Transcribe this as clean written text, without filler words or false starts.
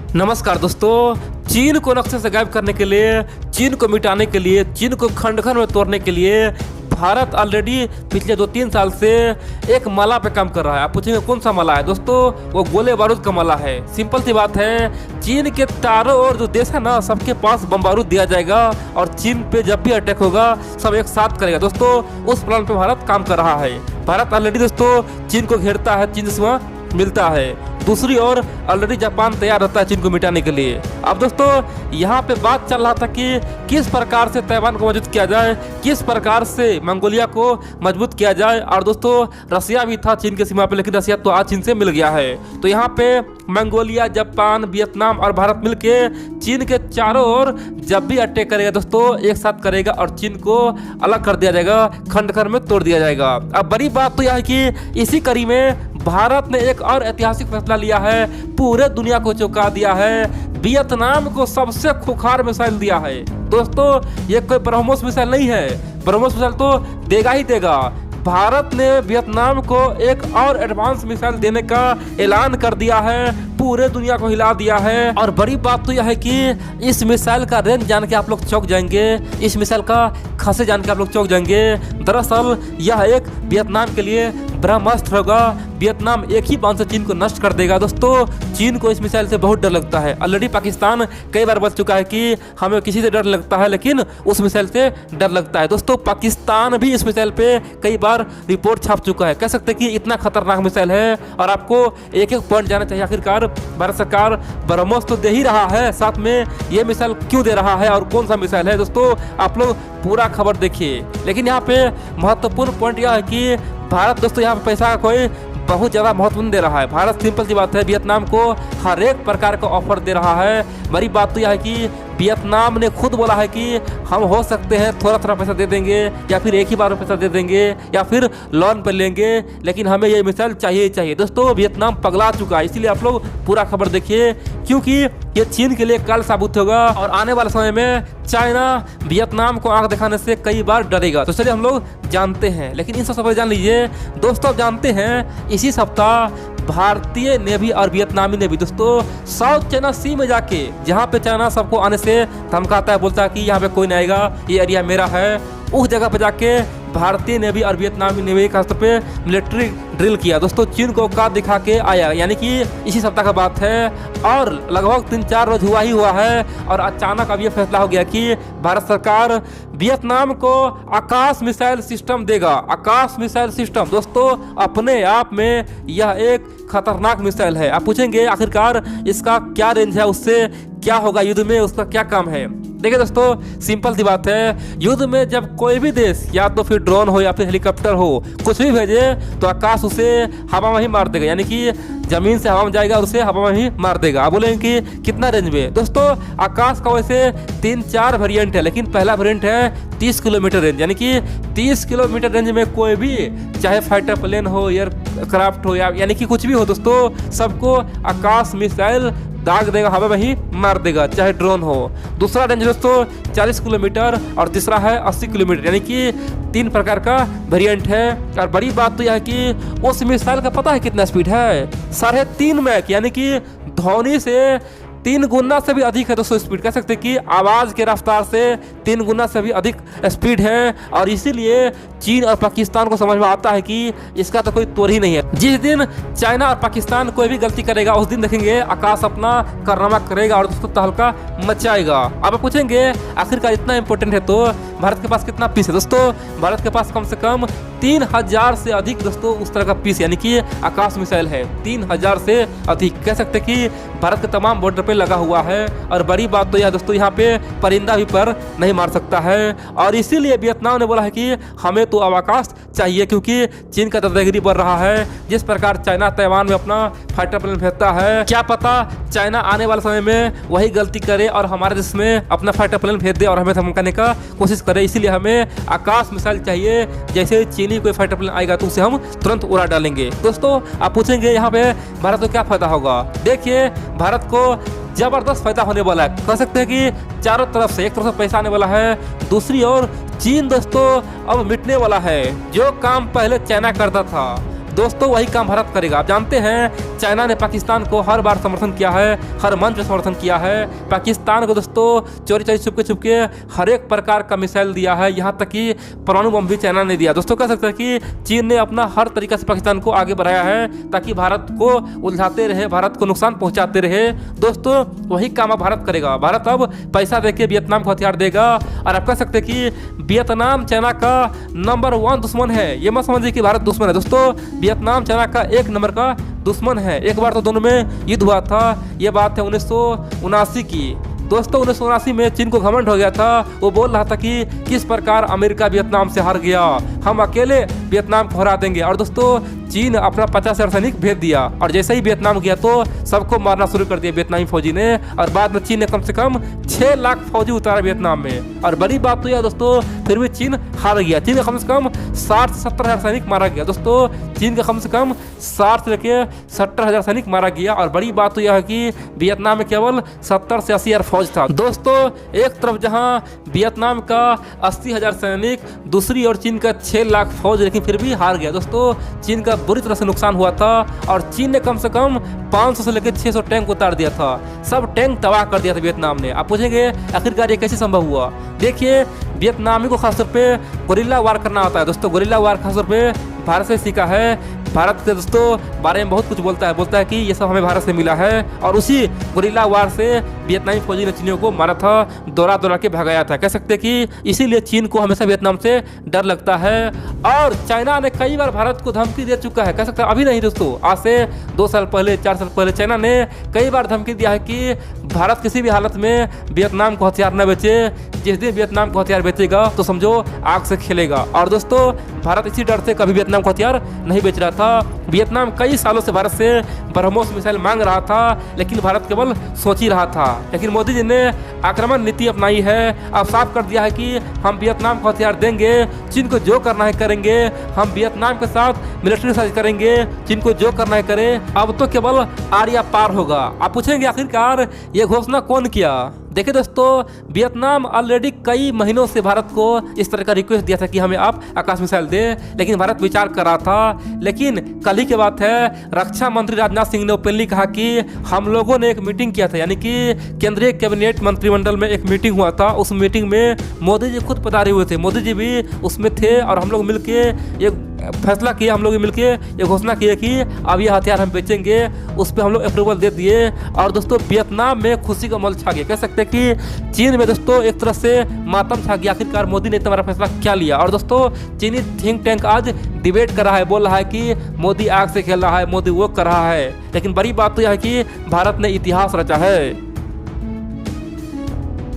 नमस्कार दोस्तों। चीन को नक्शे से गायब करने के लिए, चीन को मिटाने के लिए, चीन को खंड खंड में तोड़ने के लिए भारत ऑलरेडी पिछले 2-3 साल से एक माला पे काम कर रहा है। आप पूछेंगे कौन सा माला है? दोस्तों वो गोले बारूद का माला है। सिंपल सी बात है, चीन के चारों ओर जो देश है ना, सबके पास बम बारूद दिया जाएगा और चीन पे जब भी अटैक होगा सब एक साथ करेगा। दोस्तों उस प्लान पे भारत काम कर रहा है। भारत ऑलरेडी दोस्तों चीन को घेरता है, चीन से वहाँ मिलता है। दूसरी ओर ऑलरेडी जापान तैयार रहता है चीन को मिटाने के लिए। अब दोस्तों यहाँ पे बात चल रहा था कि किस प्रकार से ताइवान को मजबूत किया जाए, किस प्रकार से मंगोलिया को मजबूत किया जाए। और दोस्तों रसिया भी था चीन के सीमा पे, लेकिन रसिया तो आज चीन से मिल गया है। तो यहाँ पे मंगोलिया, जापान, वियतनाम और भारत मिलके चीन के चारों ओर जब भी अटैक करेगा दोस्तों एक साथ करेगा और चीन को अलग कर दिया जाएगा, खंड खंड में तोड़ दिया जाएगा। अब बड़ी बात तो यह है कि इसी कड़ी में भारत ने एक और ऐतिहासिक फैसला लिया है, पूरे दुनिया को चौंका दिया है। वियतनाम को सबसे खुखार मिसाइल दिया है। दोस्तों ये कोई ब्रह्मोस मिसाइल नहीं है, ब्रह्मोस मिसाइल तो देगा ही देगा। भारत ने वियतनाम को एक और एडवांस मिसाइल देने का ऐलान कर दिया है, पूरे दुनिया को हिला दिया है। और बड़ी बात तो यह है कि इस मिसाइल का रेंज जान के आप लोग चौंक जाएंगे, इस मिसाइल का खासे जान के आप लोग चौंक जाएंगे। दरअसल यह एक वियतनाम के लिए ब्रह्मास्त्र होगा। वियतनाम एक ही बांध से चीन को नष्ट कर देगा। दोस्तों चीन को इस मिसाइल से बहुत डर लगता है। ऑलरेडी पाकिस्तान कई बार बता चुका है कि हमें किसी से डर लगता है, लेकिन उस मिसाइल से डर लगता है। दोस्तों पाकिस्तान भी इस मिसाइल पे कई बार रिपोर्ट छाप चुका है। कह सकते हैं कि इतना खतरनाक मिसाइल है और आपको एक एक पॉइंट जाना चाहिए। आखिरकार भारत सरकार ब्रह्मोस तो दे ही रहा है, साथ में ये मिसाइल क्यों दे रहा है और कौन सा मिसाइल है, दोस्तों आप लोग पूरा खबर देखिए। लेकिन यहाँ पे महत्वपूर्ण पॉइंट यह है कि भारत दोस्तों यहाँ पे पैसा का कोई बहुत ज़्यादा महत्व नहीं दे रहा है। भारत सिंपल सी बात है, वियतनाम को हर एक प्रकार का ऑफर दे रहा है। बड़ी बात तो यह है कि वियतनाम ने खुद बोला है कि हम हो सकते हैं थोड़ा थोड़ा पैसा दे देंगे या फिर एक ही बार में पैसा दे देंगे या फिर लोन पर लेंगे, लेकिन हमें ये मिसाइल चाहिए ही चाहिए। दोस्तों वियतनाम पगला चुका है, इसीलिए आप लोग पूरा खबर देखिए, क्योंकि ये चीन के लिए काल साबित होगा और आने वाले समय में चाइना वियतनाम को आंख दिखाने से कई बार डरेगा। तो चलिए हम लोग जानते हैं, लेकिन इन सब जान लीजिए दोस्तों। आप जानते हैं इसी सप्ताह भारतीय नेवी और वियतनामी नेवी दोस्तों साउथ चाइना सी में जाके, जहाँ पे चाइना सबको आने से धमकाता है, बोलता है कि यहाँ पे कोई नहीं आएगा, ये एरिया मेरा है, उस जगह पे जाके भारतीय नेवी और वियतनामी नेवी खास तौर पे मिलिट्री ड्रिल किया। दोस्तों चीन को औकात दिखा के आया, यानी कि इसी सप्ताह का बात है और लगभग 3-4 रोज हुआ ही हुआ है। और अचानक अब ये फैसला हो गया कि भारत सरकार वियतनाम को आकाश मिसाइल सिस्टम देगा। आकाश मिसाइल सिस्टम दोस्तों अपने आप में यह एक खतरनाक मिसाइल है। आप पूछेंगे आखिरकार इसका क्या रेंज है, उससे क्या होगा युद्ध में, उसका क्या काम है? देखिए दोस्तों सिंपल सी बात है, युद्ध में जब कोई भी देश या तो फिर ड्रोन हो या फिर हेलीकॉप्टर हो कुछ भी भेजे तो आकाश उसे हवा में ही मार देगा, यानी कि जमीन से हवा में जाएगा और उसे हवा में ही मार देगा। आप बोलेंगे कि कितना रेंज में? दोस्तों आकाश का वैसे 3-4 वेरिएंट है, लेकिन पहला वेरिएंट है 30 किलोमीटर रेंज, यानी कि 30 किलोमीटर रेंज में कोई भी चाहे फाइटर प्लेन हो, एयरक्राफ्ट हो या यानी कि कुछ भी हो दोस्तों, सबको आकाश मिसाइल दाग देगा, हवा में ही मार देगा, चाहे ड्रोन हो। दूसरा रेंज दोस्तों 40 किलोमीटर और तीसरा है 80 किलोमीटर, यानी कि 3 प्रकार का वेरिएंट है। और बड़ी बात तो यह है कि उस मिसाइल का पता है कितना स्पीड है? 3.5 मैक, यानी कि ध्वनि से 3 गुना से भी अधिक है दोस्तों स्पीड। कह सकते हैं कि आवाज़ के रफ्तार से 3 गुना से भी अधिक स्पीड है। और इसीलिए चीन और पाकिस्तान को समझ में आता है कि इसका तो कोई तोड़ ही नहीं है। जिस दिन चाइना और पाकिस्तान कोई भी गलती करेगा उस दिन देखेंगे आकाश अपना कारनामा करेगा और उसको तहलका मचाएगा। अब आप पूछेंगे आखिरकार इतना इंपॉर्टेंट है तो भारत के पास कितना पीस है? दोस्तों भारत के पास कम से कम 3000 से अधिक दोस्तों उस तरह का पीस, यानी कि आकाश मिसाइल है 3000 से अधिक। कह सकते कि भारत के तमाम बॉर्डर पे लगा हुआ है। और बड़ी बात तो यह दोस्तों यहाँ पे परिंदा भी पर नहीं मार सकता है। और इसीलिए वियतनाम ने बोला है कि हमें तो अवकाश चाहिए, क्योंकि चीन का दादागिरी बढ़ रहा है। जिस प्रकार चाइना ताइवान में अपना फाइटर प्लेन भेजता है, क्या पता चाइना आने वाले समय में वही गलती करे और हमारे देश में अपना फाइटर प्लेन भेज दे और हमें धमकाने का कोशिश करे। इसीलिए हमें आकाश मिसाइल चाहिए, जैसे चीनी कोई फाइटर प्लेन आएगा तो उसे हम तुरंत उड़ा डालेंगे। दोस्तों आप पूछेंगे यहाँ पे भारत को क्या फायदा होगा? देखिए भारत को जबरदस्त फायदा होने वाला है। कह सकते हैं कि चारों तरफ से, एक तरफ से पैसा आने वाला है, दूसरी ओर चीन दोस्तों अब मिटने वाला है। जो काम पहले चाइना करता था दोस्तों वही काम भारत करेगा। आप जानते हैं चाइना ने पाकिस्तान को हर बार समर्थन किया है, हर मंच पर समर्थन किया है। पाकिस्तान को दोस्तों चोरी चोरी छुपके हर एक प्रकार का मिसाइल दिया है, यहाँ तक कि परमाणु बम भी चाइना ने दिया। दोस्तों कह सकते हैं कि चीन ने अपना हर तरीका से पाकिस्तान को आगे बढ़ाया है ताकि भारत को उलझाते रहे, भारत को नुकसान पहुंचाते रहे। दोस्तों वही काम अब भारत करेगा। भारत अब पैसा देके वियतनाम को हथियार देगा। और आप कह सकते हैं कि वियतनाम चाइना का नंबर 1 दुश्मन है। ये मत समझिए कि भारत दुश्मन है। दोस्तों वियतनाम चाइना का 1 नंबर का दुश्मन है। एक बार तो दोनों में युद्ध हुआ था, ये बात है 1979 की। दोस्तों 1979 में चीन को घमंड हो गया था। वो बोल रहा था कि किस प्रकार अमेरिका वियतनाम से हार गया, हम अकेले वियतनाम को हरा देंगे। और दोस्तों चीन अपना 50,000 सैनिक भेज दिया और जैसे ही वियतनाम गया तो सबको मारना शुरू कर दिया वियतनामी फौजी ने। और बाद में चीन ने कम से कम 6 लाख फौजी उतारा वियतनाम में। और बड़ी बात तो यह दोस्तों फिर भी चीन हार गया। चीन का कम से कम 60 से 70 हज़ार सैनिक मारा गया। दोस्तों चीन का कम से कम 60 से लेकर 70 हज़ार सैनिक मारा गया। और बड़ी बात तो यह है कि वियतनाम में केवल 70 से 80 हज़ार फौज था। दोस्तों एक तरफ जहां वियतनाम का 80 हज़ार सैनिक, दूसरी ओर चीन का 6 लाख फौज, लेकिन फिर भी हार गया। दोस्तों चीन का बुरी तरह से नुकसान हुआ था और चीन ने कम से कम 500 से लेकर 600 टैंक उतार दिया था। सब टैंक तबाह कर दिया था वियतनाम ने। आप पूछेंगे आखिरकार ये कैसे संभव हुआ? देखिए वियतनामी को खासतौर पे गोरिल्ला वार करना आता है। दोस्तों गोरिल्ला वार खासतौर पे भारत से सीखा है। भारत के दोस्तों बारे में बहुत कुछ बोलता है कि ये सब हमें भारत से मिला है। और उसी गोरिल्ला वार से वियतनामी फौजी ने चीनियों को मारा था, दौड़ा के भगाया था। कह सकते हैं कि इसीलिए चीन को हमेशा वियतनाम से डर लगता है। और चाइना ने कई बार भारत को धमकी दे चुका है। कह सकते हैं अभी नहीं दोस्तों, आज से 2 साल पहले 4 साल पहले चाइना ने कई बार धमकी दिया है कि भारत किसी भी हालत में वियतनाम को हथियार न बेचे। जिस दिन वियतनाम को हथियार बेचेगा तो समझो आग से खेलेगा। और दोस्तों भारत इसी डर से कभी वियतनाम को हथियार नहीं बेच रहा था। वियतनाम कई सालों से भारत से ब्रह्मोस मिसाइल मांग रहा था, लेकिन भारत केवल सोच ही रहा था। लेकिन मोदी जी ने आक्रमण नीति अपनाई है। अब साफ कर दिया है कि हम वियतनाम को हथियार देंगे, चीन को जो करना है करेंगे, हम वियतनाम के साथ मिलिट्री साझ करेंगे, चीन को जो करना है करें। अब तो केवल आर्या पार होगा। आप पूछेंगे आखिरकार ये घोषणा कौन किया? देखिए दोस्तों वियतनाम ऑलरेडी कई महीनों से भारत को इस तरह का रिक्वेस्ट दिया था कि हमें आप आकाश मिसाइल दे, लेकिन भारत विचार कर रहा था। लेकिन कल ही की बात है, रक्षा मंत्री राजनाथ सिंह ने ओपनली कहा कि हम लोगों ने एक मीटिंग किया था, यानी कि केंद्रीय कैबिनेट मंत्रिमंडल में एक मीटिंग हुआ था। उस मीटिंग में मोदी जी खुद पधारे हुए थे, मोदी जी भी उसमें थे और हम लोग मिलके एक फैसला किया, हम लोग मिलके ये घोषणा की कि अब ये हथियार हम बेचेंगे। उस पर हम लोग अप्रूवल दे दिए। और दोस्तों वियतनाम में खुशी का माहौल छा गया। कह सकते हैं कि चीन में दोस्तों एक तरह से मातम छा गया, आखिरकार मोदी ने तुम्हारा फैसला क्या लिया। और दोस्तों चीनी थिंक टैंक आज डिबेट कर रहा है, बोल रहा है कि मोदी आग से खेल रहा है, मोदी वो कर रहा है। लेकिन बड़ी बात तो यह है कि भारत ने इतिहास रचा है।